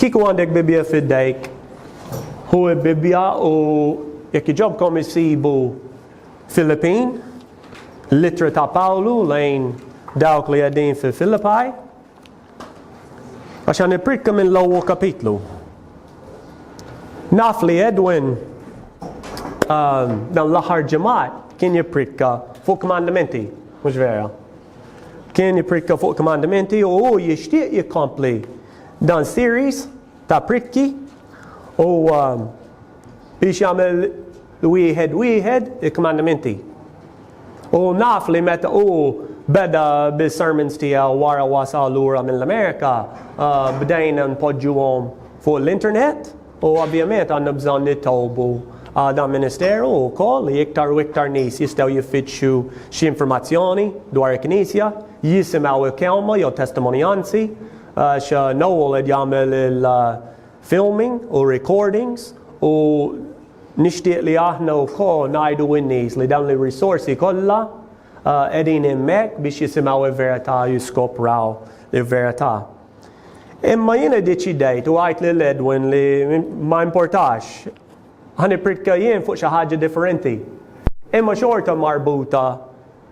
Kieku għandek Bibja fid-dejk, hu Bibja u jekk iġobkom isibu Filippin, l-ittra ta' Pawlu lejn dawk li għedin fi Filippi, għaxan iprikka minn l-ewwel kapitlu. Naf li Edwin dan l-aħħar ġimgħat kien jiprikka fuq komandamenti, mhux vera. Kien jiprikka fuq komandamenti u hu jixtieq jikkompli dan series ta' prikki u biex jagħmel wieħed il-komandamenti. U naf li meta u beda bil-sermons tiegħu wara wasal lura mill-Amerika, bdejna npoġġuhom fuq l-internet u ovvjament għandna bżonn nitolbu dan ministeru wkoll li iktar u iktar nies jistgħu jiffittxu xi informazzjoni dwar il-Knisja, jisimgħu il-kelma jew testimonjanzi, Noel qed jagħmel il-filming u recordings u nixtieq li aħna wkoll ngħidu lin-nies li dawn ir-risorsi kollha qegħdin hemmhekk biex jisimgħu il-verità jiskopraw il-verità. Imma jiena deċidejt u għajt lil Edwin li ma importax ħaniprikka jien fuq xi ħaġa differenti. Imma xorta marbuta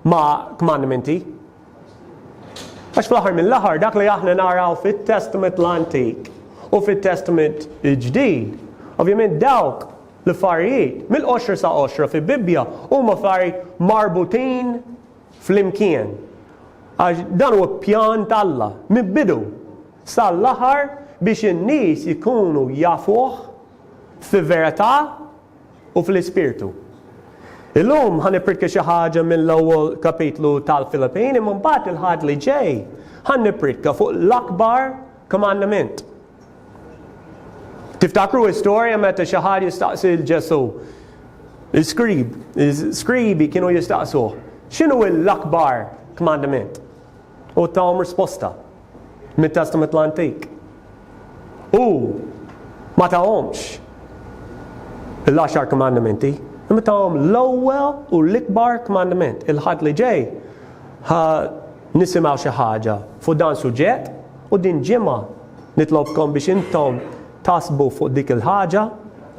ma' komandamenti. Għax fl-aħħar mill-aħħar dak li aħna naraw fit-Testament l-Antik u fit-Testament il-Ġdid, ovvjament dawk l-affarijiet mill-10 sa 10 fil-Bibbja huma affarijiet marbutin fl-imkien. Għax dan huwa pjan tal-Alla mibbidu sal-aħħar biex in-nies ikunu jafuh fil-verità u fl-ispirtu. Illum ħaniprikka xi ħaġa mill-ewwel kapitlu tal-Filippin, imma mbagħad il-ħadd li ġej ħaniprikka fuq l-akbar komandament. Tiftakru istorja meta xi ħadd jistaqsi l-Ġesu, il-skribi kienu jistaqsuh, x'inhu l-akbar komandament? U tawhom risposta mit-Testament l-Antik. U ma tawhomx l-10 komandamenti, imma tawhom l-ewwel u l-ikbar komandament. Il-ħadd li ġej nisimgħu xi ħaġa fuq dan suġġett u din ġimgħa nitlobkom biex intom tasbu fuq dik il-ħaġa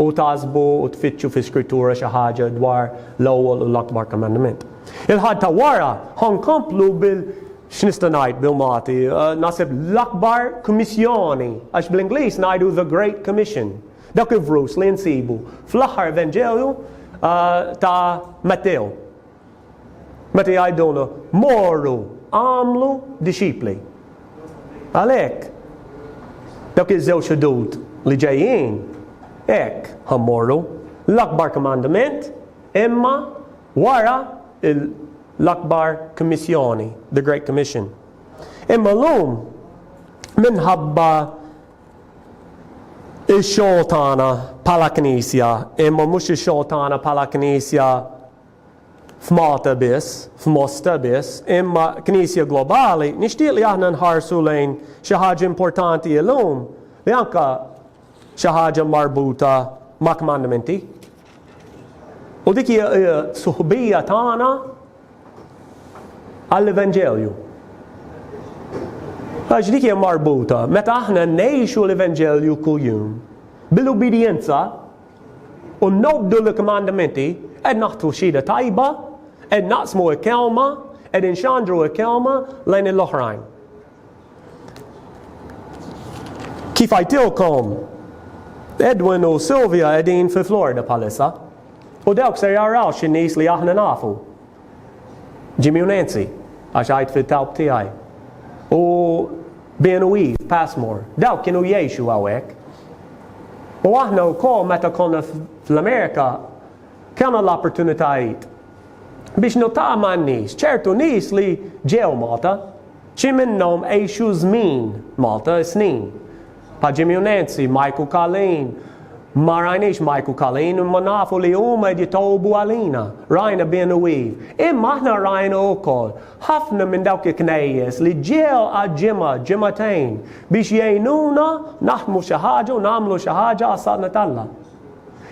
u tasbu u tfittxu fi skrittura xi ħaġa dwar l-ewwel u l-akbar komandament. Il-ħadd ta' wara ħankomplu x'nista' ngħid bil-Malti, naħseb l-akbar kummissjoni, għax bl-Ingliż ngħidu the Great Commission. Dak il-vrus li nsibu fl-aħħar Evanġelju ta' Matteo. Meta jgħidulna morru għamlu disċipli. Għalhekk dak iż-żewġ xudud li ġejjin hekk ħammorru l-akbar komandament imma wara l-akbar kummissjoni, the Great Commission. Imma llum minħabba il-xogħol tagħna bħala Knisja, imma mhux ix-xogħol tagħna bħala Knisja f'Malta biss, f'Mosta biss, imma Knisja globali, nixtieq li aħna nħarsu lejn xi ħaġa importanti llum li anke xi ħaġa marbuta ma' komandamenti. U dik hija suħbija tagħna għall-Evanġelju. Għax dik hija marbuta, meta aħna ngħixu l-Evanġelju kuljum bil-ubidjenza u nobdu l-komandamenti qed naħtu xhieda tajba, qed naqsmu l-kelma, qed inxandru l-kelma lejn l-oħrajn. Kif għajtilkom, Edwin u Sylvia qegħdin fi Florida bħalissa u dawk se jaraw xi nies li aħna nafu. Jimmy u Nancy, għax għajt fit-talb tiegħi. U Ben u Eve, Passmore, dawk kienu jgħixu hawnhekk. U aħna wkoll meta konna fl-Amerika kellna l-opportunitajiet biex nutaqa' ma' nies, ċertu nies li ġew Malta, xi minnhom għejxu żmien Malta, snin. Pa' Jimmy u Nancy, Michael Colleen, ma rajniex Michael Colleen, imma nafu li huma qed jitolbu għalina, rajna Ben u Eve. Imma aħna rajna wkoll ħafna minn dawk il-knejjes li ġew għal-ġimgħa, ġimgħatejn biex jgħinuna naħdmu xi ħaġa u nagħmlu xi ħaġa għas-sadna tal-Alla.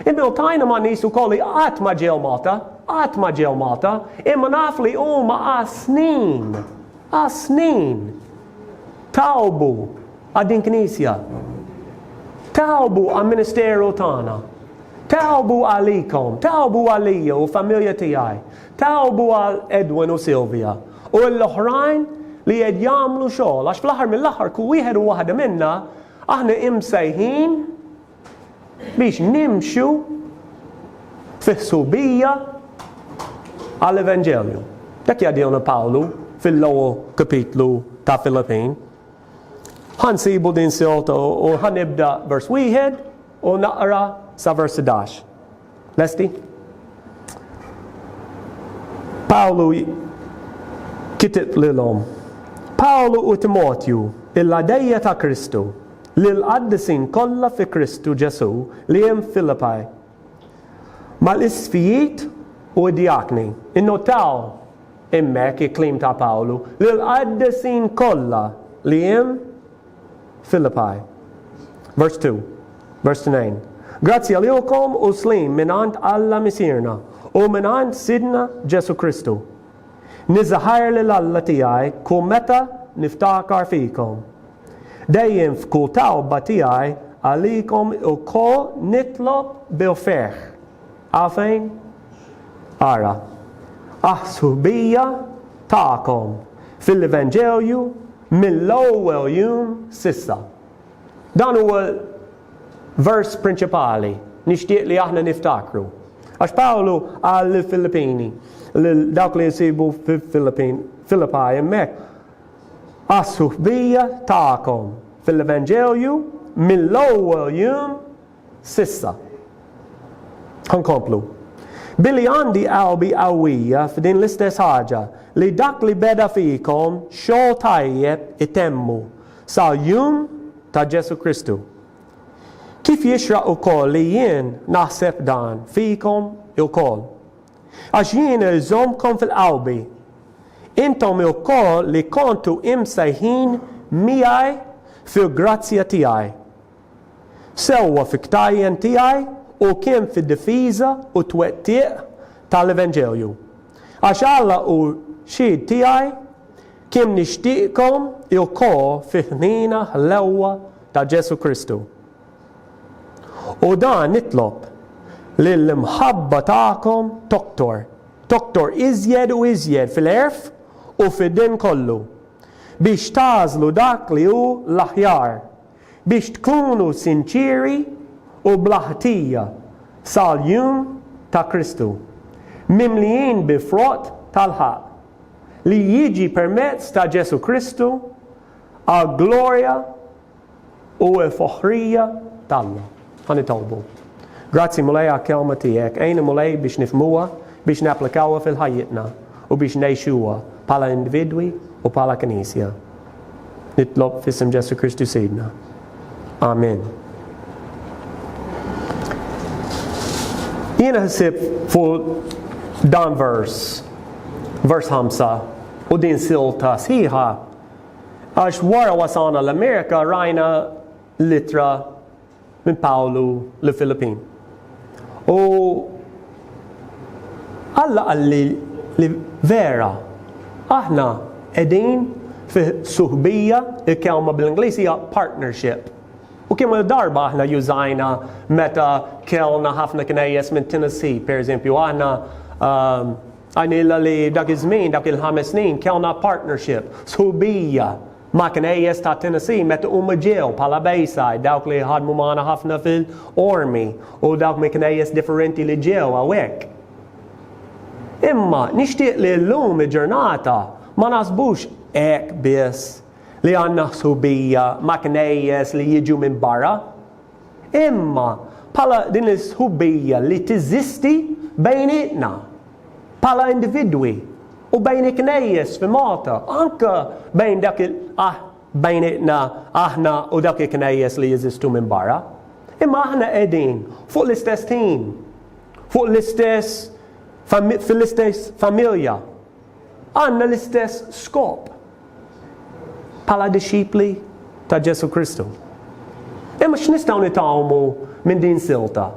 Imma tajna ma' nies ukoll li qatt ma ġew Malta, imma naf li huma għas snin talbu għad din Knisja. Tawbu għal ministeru tagħna. Tawbu għalikom, tawbu għalija u familja tiegħi. Tawbu għal Edwin u Silvia. U l-oħrajn li qed jagħmlu xogħol għax fl-aħħar mill-aħħar kull wieħed u waħda minna aħna imsejħin biex nimxu fis-subija għall-Evanġelju. Dak jgħidilna Pawlu fil-ewwel kapitlu ta' Filippin. Ħansibu din silta u ħanibda vers 1 u naqra sa vers 11. Lesti? Pawlu kitib lilhom. Pawlu u Timotju, il-għadejja ta' Kristu, lil-qaddisin kollha fi Kristu Ġesu li hemm Filippi. Mal-isfijiet u d-diakni. Innotaw hemmhekk il-klim ta' Pawlu, lil-qaddisin kollha li hemm Filippi. Verse 2, verse 9. Grazzi għalilkom u slim minant Alla misirna u minant Sidna Ġesu Kristu. Nizaħar l-Alla tijaj kull meta niftakar fikom. Dejjem f'kull tawba tijaj għalikom u kol nitlob bil-ferħ. Għafejn? Ara. Aħsubija ta'kom fil-Evanġelju mill-ewwel jum sissa. Dan huwa vers prinċipali nixtieq li aħna niftakru. Għax Pawlu għal Filippini, dawk li jsibu Filippi hemmhekk. Għas-suħbija tagħkom fil-Evanġelju mill-ewwel jum sissa. Ħankomplu. Billi għandi qalbi qawwija f'din l-istess ħaġa li dak li beda fikom xogħol tajjeb itemmu sal-jum ta' Ġesu Kristu. Kif jixraq ukoll li jien naħseb dan fikom ukoll. Għax jien iżommkom fil-qalbi. Intom ukoll li kontu imsejħin miegħi fil-grazzja tiegħi. Sewwa fi-ktajjen tiegħi u kien fid-difiża u twettieq tal-Evanġelju. Għax Alla u xhied tiegħi kien nixtieqkom ukoll fi-ħnina l-ewwa ta' Ġesu Kristu. U dan nitlob lill-imħabba tagħkom doktor iżjed u iżjed fil-erf u fid-din kollu biex tażlu dak li hu l-aħjar biex tkunu sinċiri u blaħtija sal-jum ta' Kristu mimlijin bi frott tal-ħaq li jiġi permezz ta' Ġesu Kristu għal glorja u l-foħrija tal-Allah. Ħanitolbu. Grazzi mulej għal kelma tiegħek, għajna mulej biex nifmuha, biex napplikawha fil-ħajjitna u biex ngħixuha bħala individwi u bħala knisja. Nitlob f'isem Ġesu Kristu Sidna. Amen. Jiena ħsib fuq dan vers 5 u din silta sħiħa għax wara wasalna l-Amerika rajna litra minn Pawlu l-Filippin. U Alla għalli li vera aħna edin fi suħbija il-kelma bil-Inglisi partnership. U kemm darba aħna jużajna meta kellna ħafna knejjes minn Tennessee, per eżempju, aħna għajnila li dak iż-żmien, dak il-5 snin, kellna partnership, sħubija ma' knejjes ta' Tennessee meta huma ġew bħala Bayside, dawk li ħadmu magħna ħafna fil-Army u dawk mi knejjes differenti li ġew hawnhekk. Imma nixtieq li llum il-ġurnata ma nasbux hekk biss li għanna ħsubija ma' knejjes li jiġu minn barra. Imma bħala din is-ħubija li tiżisti bejnietna bħala individwi u bejn knejjes fi Malta, anke bejn dak bejnietna aħna u dak knejjes li jeżistu minn barra. Imma aħna qegħdin fuq l-istess team, fuq l-istess fil-istess familja. Għandna l-istess skop bħala disċipli ta' Ġesu Kristu. Imma x'nistgħu nitgħalmu minn din silta?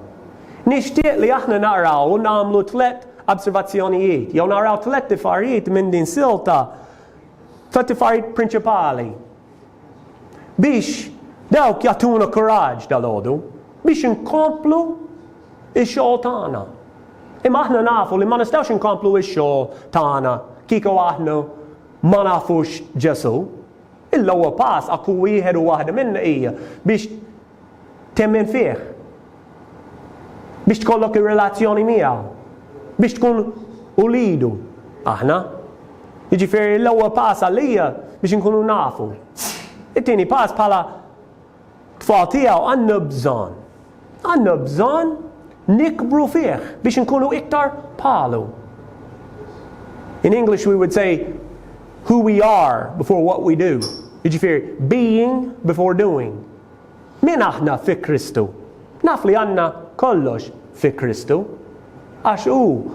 Nixtieq li aħna naraw u nagħmlu 3 observazzjonijiet, jew naraw 3 tifarijiet minn din silta, 3 tifarijiet prinċipali biex Dawk jagħtuna kuraġġ dal-għodu biex inkomplu ix-xogħol tagħna. Imma aħna nafu li ma nistgħux inkomplu ix-xogħol tagħna kieku aħna ma nafux Ġesu. Il-ewwel pass akku wieħed u waħda minna hija biex temmen fih. Biex tkollok ir-relazzjoni miegħu. Biex tkun ulidu. Aħna. Jiġifieri l-ewwel pass għalija biex inkunu nafu. It-tieni pass bħala tfal tiegħu għandna bżonn nikbru fih biex inkunu iktar bħalu. In English we would say who we are before what we do. Jiġifieri being before doing. Min aħna fi Kristu? Naf li għandna kollox fi Kristu. Għax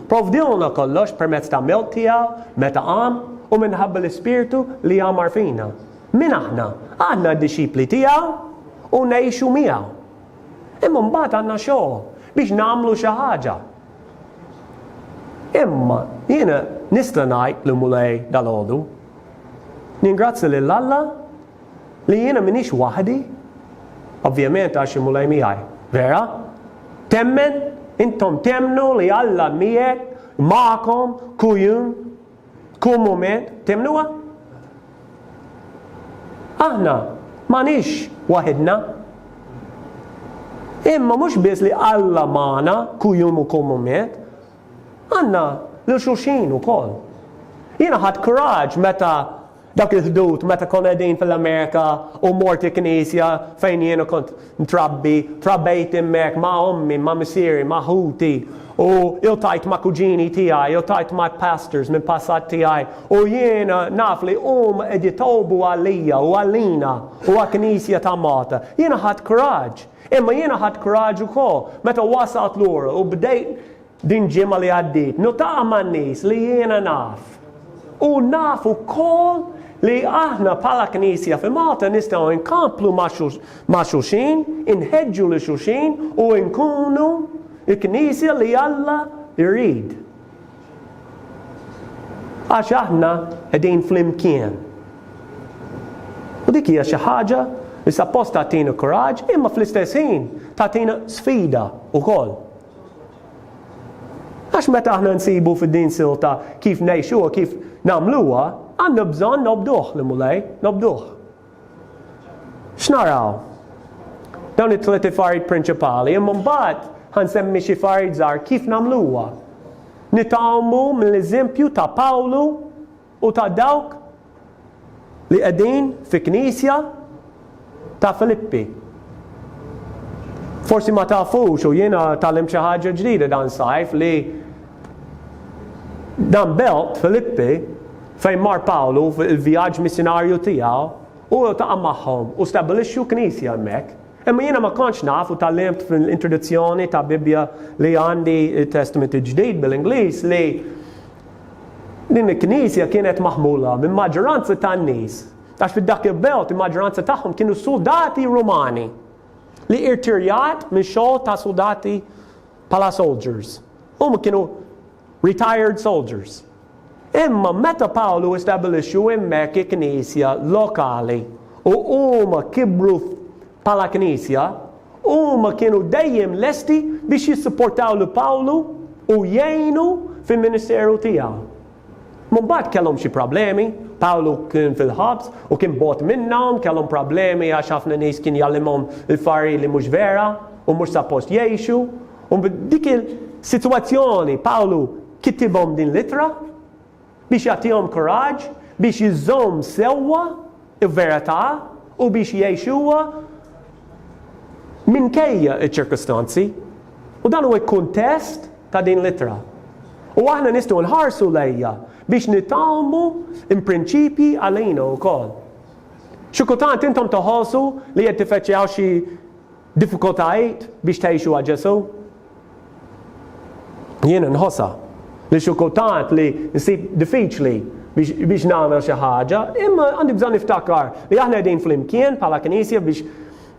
provdilna kollox permezz ta' melt tiegħu meta qam u minħabba l-Ispirtu li għamar fina. Min aħna? Għandna d-disċipli tiegħu u ngħixu miegħu. Imma mbagħad għandna xogħol biex nagħmlu xi ħaġa. Imma jiena nista' ngħid li mulej dal-għodu. Ningrazzja lil Alla li jiena m'iniex waħdi. Ovvjament għax mulej miegħi. Vera? Temmen, intom temnu li Alla miegħek magħkom kull mument. Temnuha? Aħna m'għandniex waħedna. Imma mhux biss li Alla magħna kull jum u kull mument. Għandna lil xulxin ukoll. Jiena ħadd kuraġġ meta dak il-ħdud meta konna qegħdin fil-Amerika u mort il-Knisja fejn jiena kont trabbejt hemmhekk ma' ommi, ma' missieri, ma' ħuti u iltajt ma' kuġini tiegħi, iltajt ma' pastors minn passat tiegħi u jiena naf li qed jitolbu għalija u għalina u għal-Knisja ta' Malta. Jiena ħadd kuraġġ. Imma jiena ħadd kuraġġ ukoll meta wasalt lura u bdejt din ġimgħa li għaddiet. Nutaqa' man-nies li jiena naf. U naf ukoll li aħna bħala Knisja fi Malta nistgħu nkomplu ma' xulxin, inħeġġu li xulxin u nkunu il-Knisja li Alla jrid. Għax aħna qegħdin flimkien. U dik hija xi ħaġa li suppost tagħtina kuraġġ, imma fl-istess ħin tagħtina sfida wkoll. Għax meta aħna nsibu fid-din silta kif ngħixuha, kif nagħmluha, għandna bżonn nobduh li mulej, nobduh. X'naraw? Dawn it-tliet affarijiet prinċipali, imma mbagħad ħansemmi xi affarijiet żgħar kif nagħmluha. Nitgħalmu mill-eżempju ta' Pawlu u ta' dawk li qegħdin fi Knisja ta' Filippi. Forsi ma tafux u jiena tallim xi ħaġa ġdida dan sajf li dan belt Filippi fejn mar Pawlu fil-vjaġġ missjonarju tiegħu u taqa' magħhom u stabilixxu Knisja hemmhekk. Imma jiena ma kontx naf u tallimt fil-introduzzjoni ta' Bibbja li għandi il-Testament il-ġdid bil-Ingliż li din il-Knisja kienet maħmula minn maġġoranza tan-nies. Għax fid-dak il-belt il-maġġoranza tagħhom kienu soldati Rumani li irtirjat minn xogħol ta' soldati bħala soldiers. Huma kienu retired soldiers. Imma meta Pawlu stabilixxu hemmhekk il-Knisja lokali u huma kibru bħala Knisja, huma kienu dejjem lesti biex jissupportaw lil Pawlu u jgħinu fil-ministeru tiegħu. Mbagħad kellhom xi problemi, Pawlu kien fil-ħabs u kien bot minnhom, kellhom problemi għax ħafna nies kien jallimhom il-affarijiet li mhux vera u mhux suppost jgħixu. U dik il-sitwazzjoni Pawlu kittibhom din litra biex jagħtihom kuraġġ, biex jiżomm sewwa il-verità u biex jgħixuha minkejja iċ-ċirkostanzi. U dan huwa kuntest ta' din litra. U aħna nistgħu nħarsu lejha biex nitgħalmu in-prinċipji għalina wkoll. Xi kultant intom toħossu li qed tiffaċċjaw xi diffikultajiet biex tgħixu għal Ġesu? Jiena nħossha li xi kultant li nsib diffiċli biex nagħmel xi ħaġa, imma għandi bżonn niftakar li aħna qegħdin flimkien bħala Knisja biex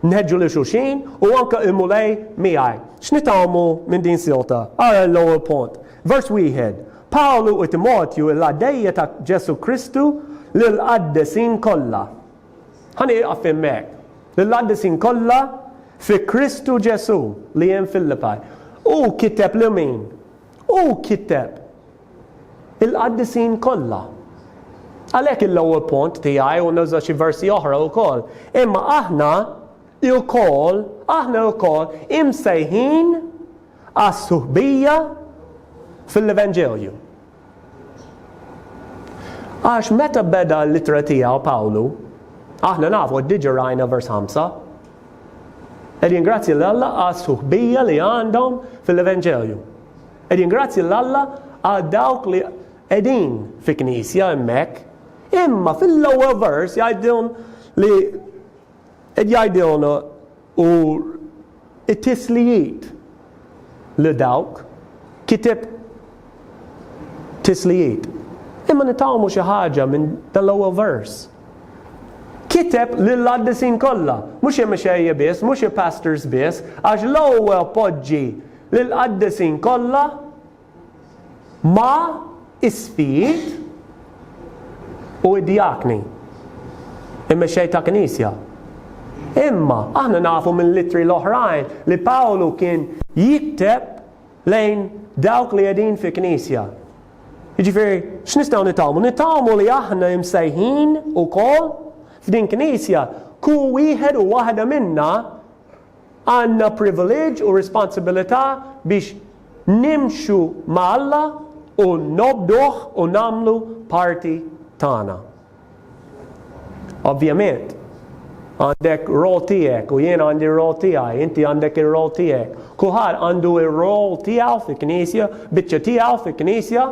nħeġġu li xulxin u anke immulej miegħi. X'nitgħalmu minn din silta? Ara l-ewwel punt. Vers wieħed. Pawlu u Timotju l-għaddejja ta' Ġesu Kristu lil-qaddesin kollha. Ħani iqaf hemmhekk. lill-qaddisin kollha fi Kristu Ġesu li hemm Filippi. U kiteb li min? U kiteb il-qaddisin kollha. Għalhekk il-ewwel punt tiegħi u nuża xi versi oħra wkoll. Imma aħna wkoll imsejħin għas-suħbija fil-Evanġelju. Għax meta beda l-littra tiegħu Pawlu, aħna nafu diġà rajna vers 5. Qed jingrazzja l-Alla għas-suħbija li għandhom fil-Evanġelju. Qed jingrazzja l-Alla għal dawk li qegħdin fi knisja hemmhekk. Imma fil-ewwel vers jgħidilhom li qed jgħidilna u it-tislijiet li dawk kiteb tislijiet. Imma nitgħalmu xi ħaġa minn tal-ewwel vers. Kiteb lill-qaddisin kollha, mhux il-mexejja biss, mhux il-pastors biss, għax l-ewwel poġġi lill-qaddisin kollha ma' isfijiet u id-diakni il-mexej ta' knisja. Imma aħna nafu minn litri l-oħrajn li Pawlu kien jikteb lejn dawk li qegħdin fi knisja. Jiġifieri, x'nistgħu nitgħalmu? Nitgħalmu li aħna imsejħin ukoll f'din knisja kull wieħed u waħda minna għandna privileġġ u responsabilità biex nimxu ma' Alla u nobduh u nagħmlu parti tagħna. Ovvjament, għandek rol tiegħek u jien għandi rol tiegħi, inti għandek ir-rol tiegħek. Kulħadd għandu ir-rol tiegħu fil-Knisja, biċċa tiegħu fil-Knisja,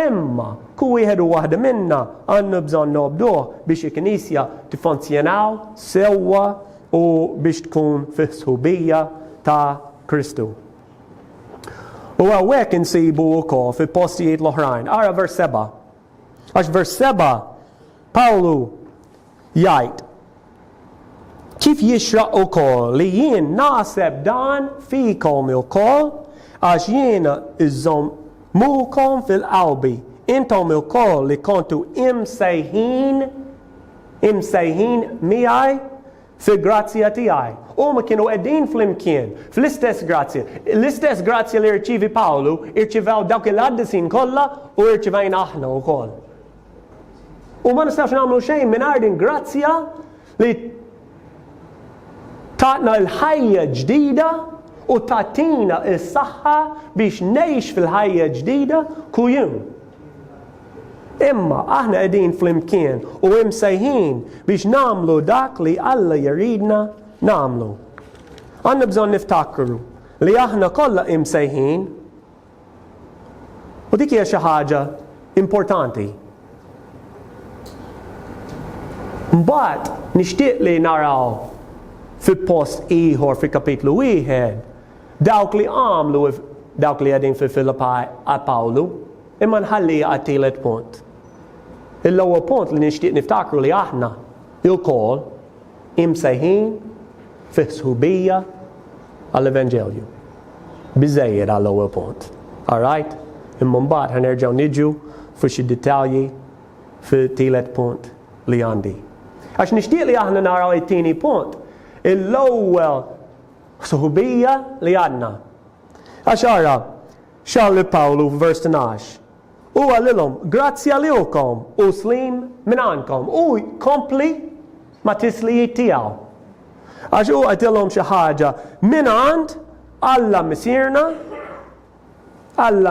imma kull wieħed u waħda minna għandna bżonn nobduh biex il-Knisja tiffunzjonaw sewwa u biex tkun fis-sħubija ta' Kristu. U għawek insibu wkoll fil-postijiet l-oħrajn. Ara vers 7. Għax vers 7 Pawlu jgħid kif jixraq ukoll li jien naħseb dan fikom ukoll għax jiena iżommukom fil-qalbi. Intom ukoll li kontu imsejħin miegħi fil-grazzja tiegħi. Huma kienu qegħdin flimkien fl-istess grazzja. L-istess grazzja li rċivi Pawlu irċivew dawk il-qaddisin kollha u irċivejna aħna wkoll. U ma nistgħux nagħmlu xejn mingħajr din grazzja li tatna l-ħajja ġdida u tatina s-saħħa biex ngħix fil-ħajja ġdida kuljum. Imma aħna qegħdin flimkien u imsejħin biex nagħmlu dak li Alla jridna nagħmlu. Għandna bżonn niftakru li aħna kollha imsejħin u dik hija xi ħaġa importanti. Mbagħad nixtieq li naraw fil-post ieħor fil-kapitlu 1 dawk li għamlu dawk li qegħdin fil-Filippi għal Pawlu, imma nħalli għat-tielet punt. Il-ewwel punt li nixtieq niftakru li aħna il-kol imsejħin fis-sħubija għall-Evanġelju. Biżejjed għall-ewwel punt. All right? Imma mbagħad ħanerġgħu niġu fuq xi dettalji fil-tielet punt li għandi. Għax nixtieq li aħna naraw it-tieni punt. Il-ewwel sħubija li għandna. Għax ara, xalli Pawlu f'vers 12. U għalilhom, grazzi għalilkom u slim minn għandkom. U kompli ma tislijiet tiegħu. Għax u għatilhom xi ħaġa minn għand Alla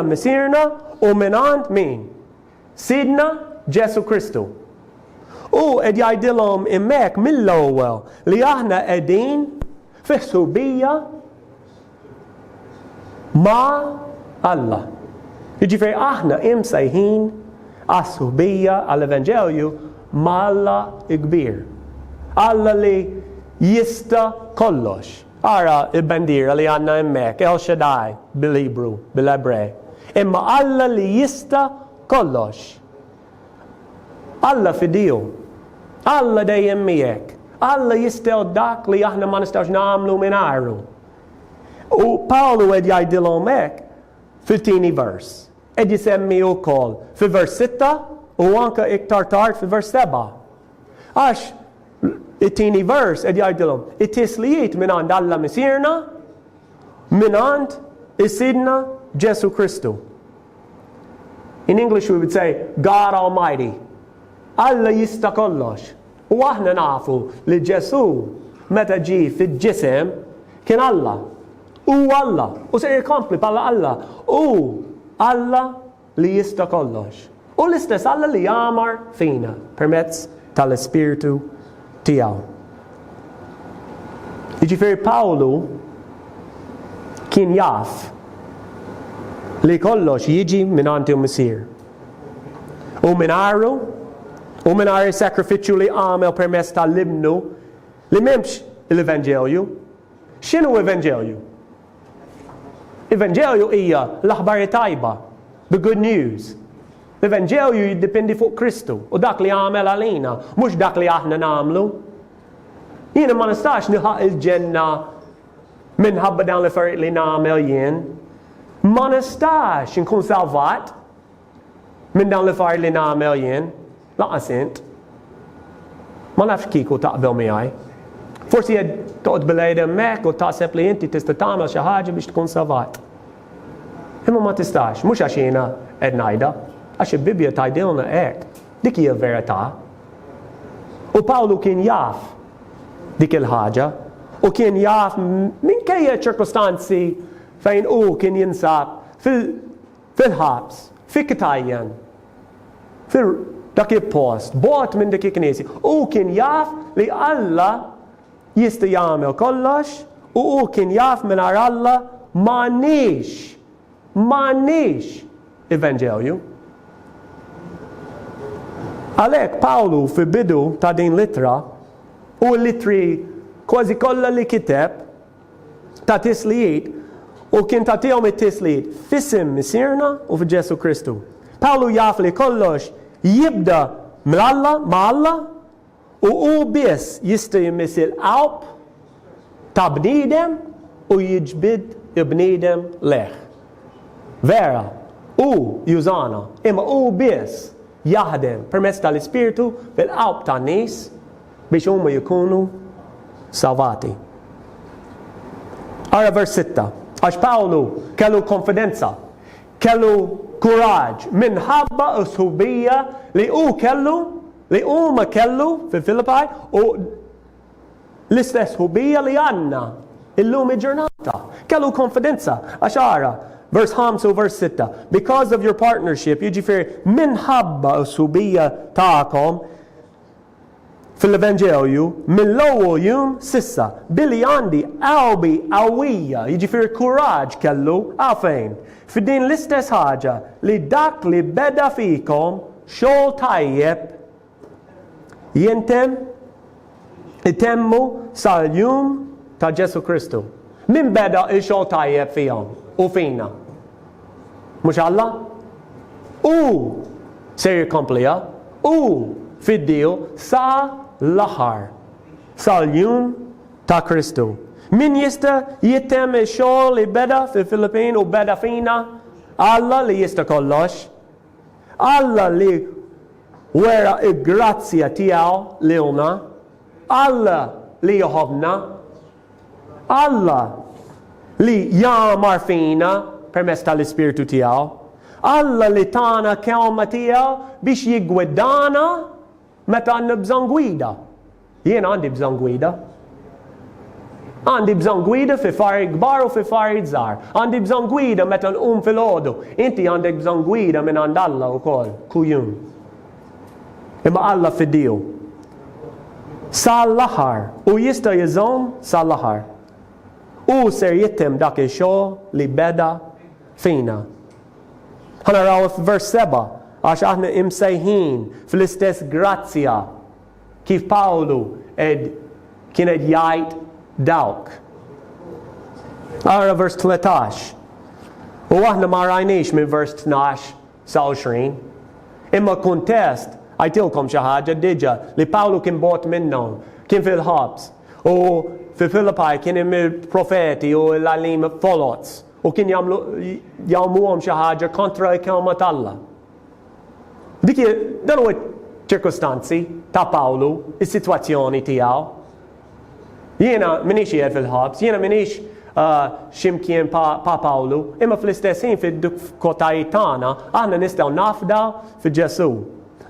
misirna u minn għand min? Sidna Ġesu Kristu. U qed jgħidilhom hemmhekk mill-ewwel li aħna qegħdin fis-sħubija ma' Alla. Jiġifieri aħna imsejħin għas-sħubija għall-Evanġelju ma' Alla kbir. Alla li jista' kollox. Ara il-bandiera li għandna hemmhekk, El Shaddai bil-Ibru, bil-Ebrej. Imma Alla li jista' kollox. Alla fidiju. Alla dejjem miegħek. Alla jistgħu dak li aħna ma nistgħux nagħmlu mingħajru. U Pawlu qed jgħidilhom hekk fil-tieni vers. Qed jisemmi wkoll fil-vers 6 u anke iktar tard fil-vers 7. Għax it-tieni vers qed jgħidilhom it-tislijiet minn għand Alla Misirna minn għand is-Sidna Ġesu Kristu. In English we would say God Almighty. Alla jista' kollox. U aħna nafu li Ġesu meta ġie fil-ġisem kien Alla. U Alla. U se jkompli bħala Alla. U Alla li jista' kollox. U l-istess Alla li jagħmar fina permezz tal-Ispiritu tiegħu. Jiġifieri Pawlu kien jaf li kollox jiġi minn għandi Misir. U minn għarru, u minn għarru sakrifiċċju li għamel permezz tal-libnu li memx l-Evangelju. X'inhu Evangelju? Evangelju hija l-aħbar tajba, the good news. L-Evangelju jiddependi fuq Kristu u dak li għamel għalina, mhux dak li aħna nagħmlu. Jiena ma nistax nilħaq il-ġenna minħabba dawn l-affarijiet li nagħmel jien. Ma nistax nkun salvat minn dawn l-affarijiet li nagħmel jien. Laqas int. Ma nafx kieku taqbel miegħi. Forsi qed toqgħod bil-għejda hemmhekk u taħseb li inti tista' tagħmel xi ħaġa biex tkun salvat. Imma ma tistax, mhux għax jiena qed ngħidha, għax il-Bibja tgħidilna hekk. Dik hija verità. U Pawlu kien jaf dik il-ħaġa u kien jaf minkejja ċirkostanzi fejn u kien jinsab fil-ħabs, fil-kitajjan, dak il-post, bot minn dik il-knisja. U kien jaf li Alla jista' jagħmel kollox u kien jaf mingħajr Alla m'għandniex Evangelju. Għalhekk Pawlu fil-bidu ta' din litra u l-litri kważi kollha li kiteb ta' tislijiet u kien tagħtihom it-tislijiet f'isem Misirna u f'Ġesu Kristu. Pawlu jaf li kollox jibda mill-Alla ma' Alla u biss jista' jmiss il-qalb ta' bniedem u jiġbid il-bniedem leħ. Vera, u jużana, imma u biss jaħdem permezz tal-Ispiritu fil-qalb tan-nies biex huma jkunu salvati. Ara vers 6. Għax Pawlu kellu konfidenza, kellu kuraġġ minħabba s-subija li huma kellu fil-Filippi u l-istess ħubija li għandna illum il-ġurnata. Kellu konfidenza għax ara vers 5 u vers 6. Because of your partnership, jiġifieri minħabba s-subija tagħkom fil-Evangelju mill-ewwel jum sissa billi għandi qalbi qawwija, jiġifieri kuraġġ kellu għalfejn f'din l-istess ħaġa li dak li beda fikom xogħol tajjeb itemmu sal-jum ta' Ġesu Kristu. Min beda il-xogħol tajjeb fihom u fina? Mhux Alla? U se jikkomplija u fid-diew sa l-aħħar sal-jum ta' Kristu. Min jista' jittem ix-xogħol li beda fil-Filippin u beda fina? Alla li jista' kollox. Alla li wera il-grazzja tiegħu lilna. Alla li joħobna. Alla li jagħmar fina permezz tal-Ispiritu tiegħu. Alla li tana kelma tiegħu biex jiggwidana meta għandna bżonn gwida. Jien għandi bżonn gwida. Għandi bżonn gwida fi affarijiet kbar u fi affarijiet żgħar. Għandi bżonn gwida meta nqum fil-għodu. Inti għandek bżonn gwida minn għand Alla wkoll kuljum. Imma Alla fid-diew. Sal-aħħar u jista' jżomm sal-aħħar. U ser jittem dak ix-xogħol li beda fina. Ħanaraw f'vers 7 għax aħna imsejħin fl-istess grazzja kif Pawlu kien qed jgħid dawk. Ara vers 13. U aħna ma rajniex minn vers 12 sa 20. Imma kuntest għajtilkom xi ħaġa diġà li Pawlu kien bot minnhom, kien fil-ħabs. U fil-Filippi kien hemm il-profeti u l-għalim folots u kien jagħmluhom xi ħaġa kontra l-kelma Alla. Dan huwa ċirkostanzi ta' Pawlu, is-sitwazzjoni tiegħu. Jiena minix qiegħed fil-ħabs, jiena minix ximkien pa' Pawlu, imma fl-istess ħin fid-diffikultajiet tagħna aħna nistgħu nafdaw fi-Ġesu.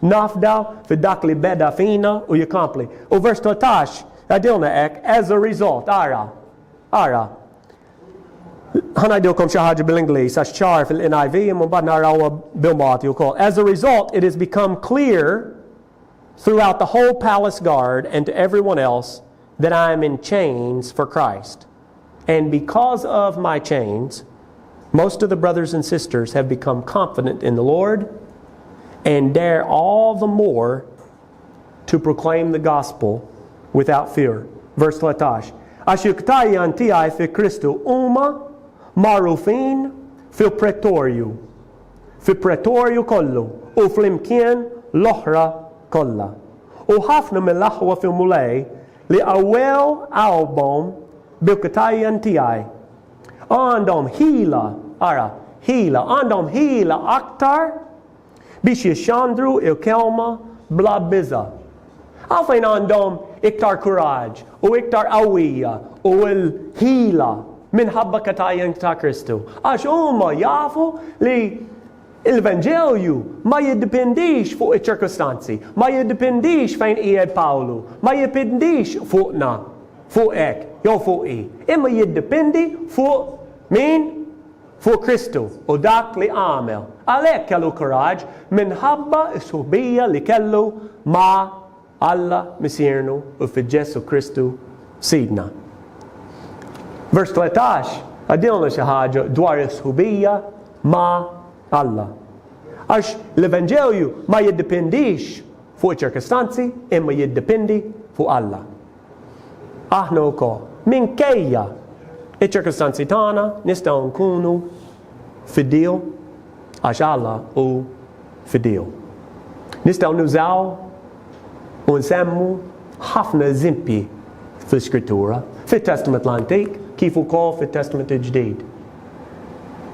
Nafdaw fid-dak li beda fina u jikompli. U vers 13 għadilna hekk, as a result, ara. ħanajdilkom xi ħaġa bil-Ingliż għax ċar fil-NIV imma mbagħad narawha bil-Malti wkoll. As a result, it has become clear throughout the whole palace guard and to everyone else that I am in chains for Christ. And because of my chains, most of the brothers and sisters have become confident in the Lord and dare all the more to proclaim the gospel without fear. Verse 13. Għax juktajjan tiegħi fi Kristu huma magħrufin fil-pretorju kollu u fl-imkien l-oħra kollha. U ħafna mill-aħwa fil-mulej li ewwel album bil-ktajjan tiegħi għandhom għandhom ħila aktar biex jixxandru il-kelma bla biża'. Għalfejn għandhom iktar kuraġġ u iktar qawwija u l-ħila minħabba katajjan ta' Kristu. Għax huma jafu li l-Evanġelju ma jiddipendix fuq iċ-ċirkostanzi, ma jiddipendix fejn qiegħed Pawlu, ma jiddipendix fuqna, fuq hekk, jew fuq imma jiddependi fuq min? Fuq Kristu u dak li għamel. Għalhekk kellu kuraġġ minħabba s-suħbija li kellu ma' Alla misiernu u fi-Ġesu Kristu sidna. Vers 13, għadilna xi ħaġa dwar is-sħubija ma' Alla. Għax l-Evanġelju ma jiddipendix fuq iċ-ċirkostanzi imma jiddependi fuq Alla. Aħna wkoll minkejja iċ-ċirkostanzi tagħna nistgħu nkunu fid-Dio għax Alla hu fid-Dio. Nistgħu nużaw u nsemmu ħafna eżempji fil-Skrittura, fil-Testament l-Antik, kif ukoll fil-Testament il-Ġdid.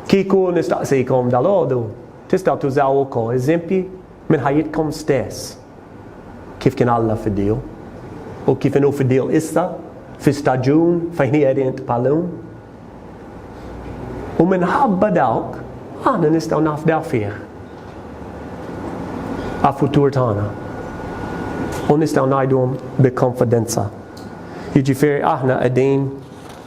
Kieku nistaqsikom dal-għodu, tistgħu tużaw ukoll eżempji minn ħajjitkom stess. Kif kien Alla fid-Dio, u kif inhu fid-Dio issa, fi-staġun fejn qiegħdin bħallum. U minħabba dawk, aħna nistgħu nafdaw fih. Għal-futur tagħna. U nistgħu ngħidhom bi-konfidenza. Jiġifieri aħna qegħdin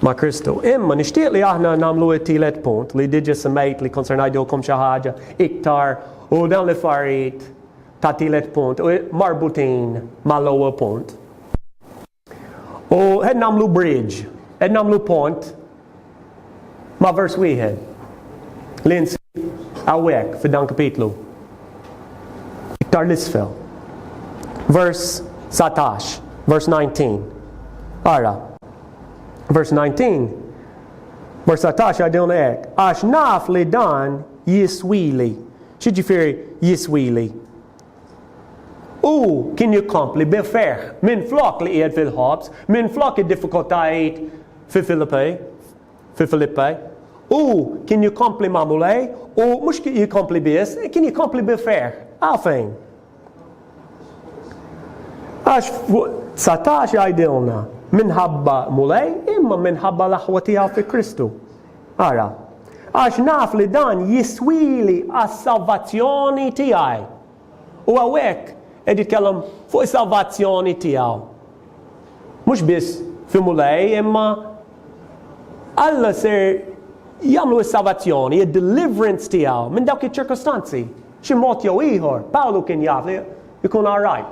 ma' Kristu. Imma nixtieq li aħna nagħmlu t-tielet punt li diġà semmejt li kont ngħidulkom xi ħaġa iktar u dawn l-affarijiet ta' tielet punt u marbutin mal-ewwel punt. U qed nagħmlu bridge, qed nagħmlu pont ma' vers wieħed li nsib hawnhekk f'dan kapitlu. Iktar l-isfel. Verse 19, verse 19. Ara, verse 19. Verse 19 għadilna hekk. Għax naf li dan jiswili. X'jiġifieri jiswili? U kien jikompli bil-ferħ minn flok li qiegħed fil-ħabs, minn flok id-diffikultajiet fi Filippi. U kien jikompli ma' mulej, u mhux jikompli biss, kien jikompli bil-ferħ. Għalfejn? Għax fuq 19 għajdilna minħabba mulej imma minħabba l-aħwa tiegħu fi Kristu. Ara, għax naf li dan jiswili għas-salvazzjoni tiegħi. U hawnhekk qed jitkellem fuq is-salvazzjoni tiegħu. Mhux biss fi mulej imma Alla ser jagħmlu s-salvazzjoni, id-deliverance tiegħu minn dawk iċ-ċirkostanzi. Xi mod jew ieħor, Pawlu kien jaf li jkun all right.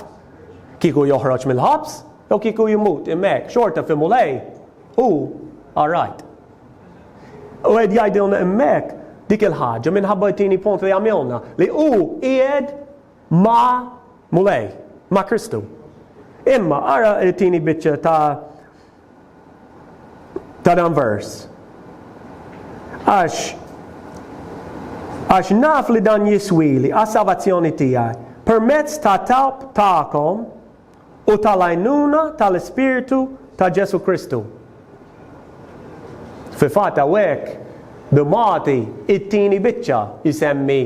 Kieku joħroġ mill-ħabs, jew kieku jimut hemmhekk xorta fi mulej, all right. U qed jgħidilna hemmhekk dik il-ħaġa minħabba t-tieni punt li għamilna li qiegħed ma' mulej, ma' Kristu. Imma ara t-tieni biċċa ta' dan vers. Għax naf li dan jiswili għas-salvazzjoni tiegħi permezz ta' talb tagħkom u tal-għajnuna tal-Ispiritu ta' Ġesu Kristu. Fi-fatt hawnhekk bil-Malti it-tieni biċċa jisemmi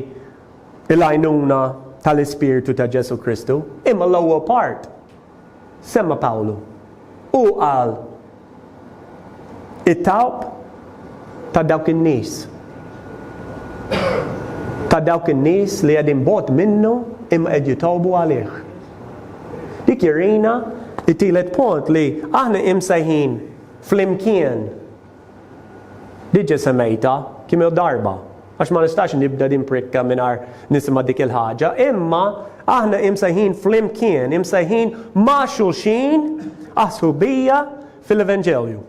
l-għajnuna tal-Espiritu ta' Ġesu Kristu, imma l-ewwel part semma Pawlu u qal it-tawb ta' dawk in-nies. Ta' dawk in-nies li qegħdin bogħod minnu imma qed jitawbu għalih. Dik jirina it-tielet punt li aħna imsejħin flimkien. Diġa semmejta kemm darba għax ma nistax nibda din prikka mingħajr nisimha dik il-ħaġa, imma aħna imsejħin flimkien, imsejħin ma' xulxin aħsubija fil-Evanġelju.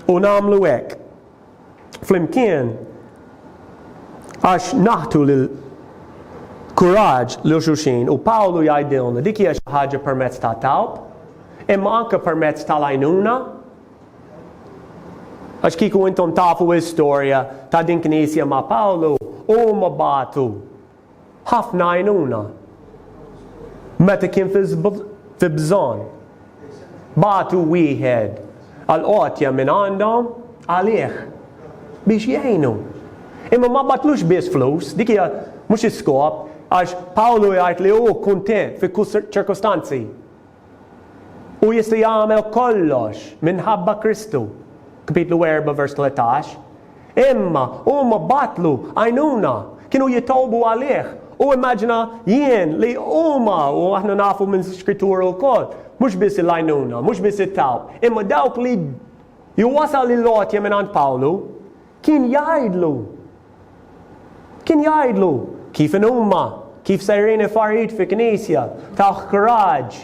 U nagħmlu hekk flimkien għax naħtu lil kuraġġ lil xulxin u Pawlu jgħidilna dik hija xi ħaġa permezz ta' tawb, imma anke permezz tal-għajnuna. Għax kieku intom tafu l-istorja ta' din knisja ma' Pawlu u ma batu ħafna għajnuna. Meta kien fi bżonn batu wieħed għal-qotja minn għandhom għalih biex jgħinu. Imma ma batlux biss flus, dik hija mhux iskop, għax Pawlu jgħid li hu kuntent fi kull ċirkostanzi. U jista' jagħmel kollox minħabba Kristu. Kapitlu 4 vers 13. Imma huma batlu għajnuna, kienu jitolbu għalih. U immaġina jien li huma u aħna nafu minn skrittura wkoll, mhux biss il-għajnuna, mhux biss it-tawb, imma dawk li jwasal il-lotja minn għand Pawlu kien jgħidlu kif huma, kif sejrin affarijiet fi knisja, tawh kuraġġ,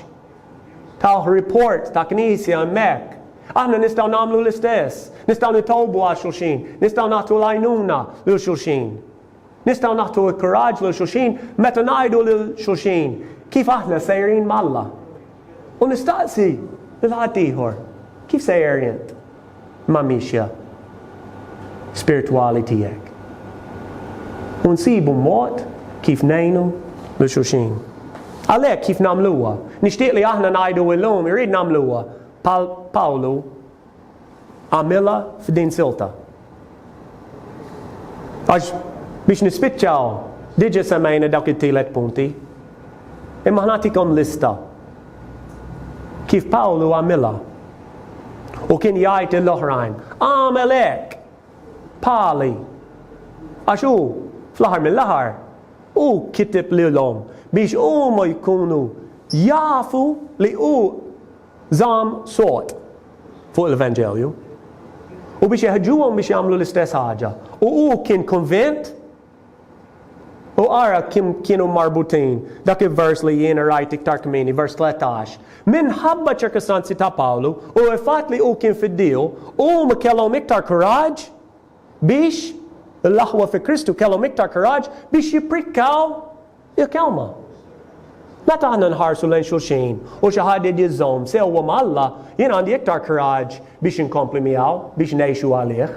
tawh report ta' knisja hemmhekk. Aħna nistgħu nagħmlu l-istess, nistgħu nitolbu għal xulxin, nistgħu nagħtu l-għajnuna lil xulxin. Nistgħu nagħtu l-kuraġġ lil xulxin meta ngħidu lil xulxin kif aħna sejrin malla. U nistaqsi lil ħadd ieħor, kif sejjer int ma' mixja spirituali tiegħek. U nsibu mod kif ngħinu lil xulxin. Għalhekk kif nagħmluha. Nixtieq li aħna ngħidu llum irid nagħmluha bħal Pawlu għamilha f'din silta. Għax biex nispiċċaw diġà semmejna dawk it-tielet punti. Imma nagħtikom lista kif Pawlu għamilha. U kien jgħid l-oħrajn, għamel hekk Pali. Għax hu fl-aħħar mill-aħħar u kitib lilhom biex huma jkunu jafu li hu żamm sod fuq l-Evanġelju u biex jeħġuhom biex jagħmlu l-istess ħaġa. U hu kien konvint u ara kienu marbutin dak il-vers li jiena rajt iktar kmini, vers 13. Minħabba ċirkostanzi ta' Pawlu u l-fatt li hu kien fid-deal u ma kellhom iktar kuraġġ biex l-aħwa fi Kristu kellhom iktar kuraġġ biex jipprikkaw il-kelma. Meta aħna nħarsu lejn xulxin u xi ħadd jiżżomm sewwa mal-Alla, jien għandi iktar kuraġġ biex inkompli miegħu, biex ngħixu għalih.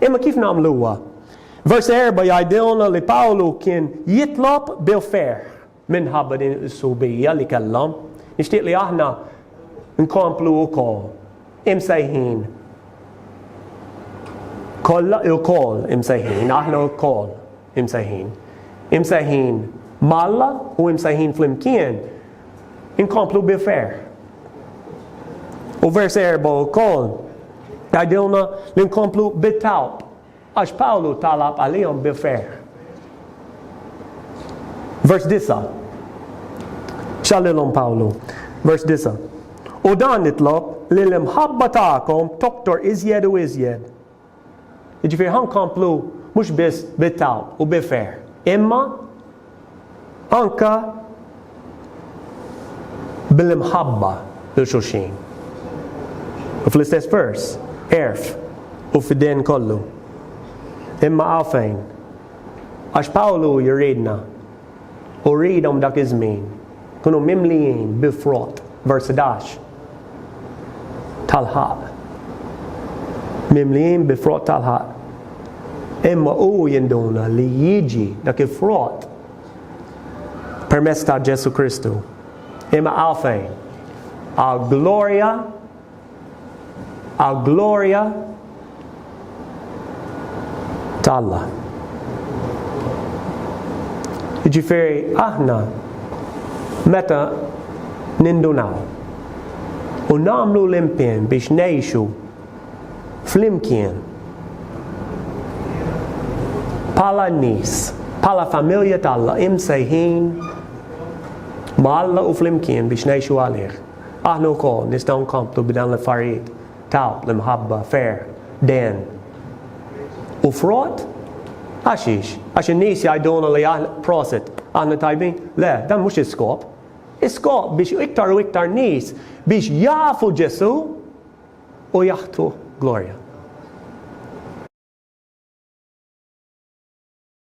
Imma kif nagħmluha? Vers 4 jgħidilna li Pawlu kien jitlob bil-ferħ minħabba din is-subija li kellhom. Nixtieq li aħna nkomplu wkoll imsejħin. Kollha il-koll imsejħin, aħna l-koll imsejħin. Imsejħin malla u imsejħin flimkien inkomplu bil-ferħ. U vers 4 wkoll jgħidilna li nkomplu bit-tawb għax Pawlu talab għalihom bil-ferħ. Vers 9. X'għalilhom Pawlu? Vers 9. U dan nitlob li l-imħabba tagħkom toktor iżjed u iżjed. Jiġifieri ħankomplu mhux biss bit-tawb u bil-ferħ, imma anka bil-imħabba lil xulxin. U fl-istess vers, erf u fid-din kollu. Imma għalfejn, għax Pawlu jiridna u ridhom dak iż-żmien kunu mimlijin bil-frott, vers 11, tal-ħaq. Mimlijin bil-frott tal-ħaq. Imma u jinduna li jiġi dak il-frott permezz ta' Ġesu Kristu. Imma għalfejn, għal gloria ta' Allah. Jiġifieri aħna meta nindunaw u nagħmlu l-impenn biex ngħixu flimkien bħala nies, bħala familja tal-Alla imsejħin ma' Alla u flimkien biex ngħixu għalih. Aħna wkoll nistgħu nkomplu b'dan l-affarijiet taw l-imħabba, fair, den. U frott? Għaxiex? Għax in-nies jgħidulna li proset aħna tajbin? Le, dan mhux iskop. Iskop biex iktar u iktar nies biex jafu Ġesu u jaħtu glorja.